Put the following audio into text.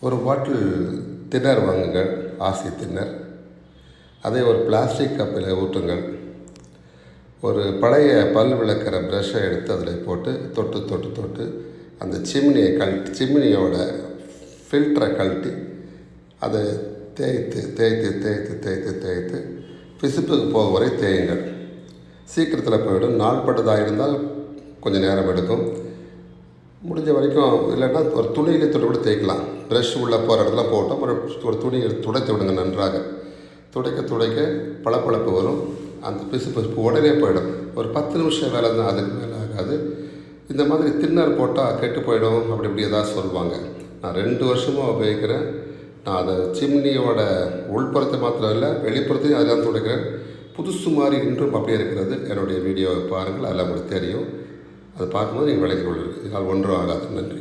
ஒரு பாட்டில் தின்னர் வாங்குங்கள், ஆசி தின்னர். அதை ஒரு பிளாஸ்டிக் கப்பில் ஊற்றுங்கள். ஒரு பழைய பல் விளக்கிற ப்ரஷ்ஷை எடுத்து அதில் போட்டு தொட்டு தொட்டு தொட்டு அந்த சிம்னியோட ஃபில்டரை கழட்டி அதை தேய்த்து தேய்த்து தேய்த்து தேய்த்து தேய்த்து பிசுப்புக்கு போக வரை தேயுங்கள். சீக்கிரத்தில் போய்விடும். நாள்பட்டதாக இருந்தால் கொஞ்சம் நேரம் எடுக்கும். முடிஞ்ச வரைக்கும் இல்லைன்னா ஒரு துணியில் தொட்டு கூட தேய்க்கலாம். ப்ரஷ் உள்ளே போகிற இடத்துல போட்டோம், ஒரு துணியை துடைத்து விடுங்க. நன்றாக துடைக்க துடைக்க பளபளப்பு வரும். அந்த பிசுப்பு உடனே போயிடும். ஒரு 10 நிமிஷம் வேலை தான், அதுக்கு மேலே ஆகாது. இந்த மாதிரி தின்னர் போட்டால் கெட்டு போயிடும் அப்படி இப்படி ஏதாவது சொல்லுவாங்க. நான் 2 வருஷமாக உபயோகிக்கிறேன். நான் அதை சிம்னியோட உள்புறத்தை மாத்திரம் இல்லை, வெளிப்புறத்தையும் அதெல்லாம் துடைக்கிறேன். புதுசு மாதிரி இன்றும் அப்படியே இருக்கிறது. என்னுடைய வீடியோவை பாருங்கள், அதில் உங்களுக்கு தெரியும். அதை பார்க்கும்போது நீங்கள் விளங்கிக் கொள்வீர்கள். இதனால் ஒன்றும் ஆகாது. நன்றி.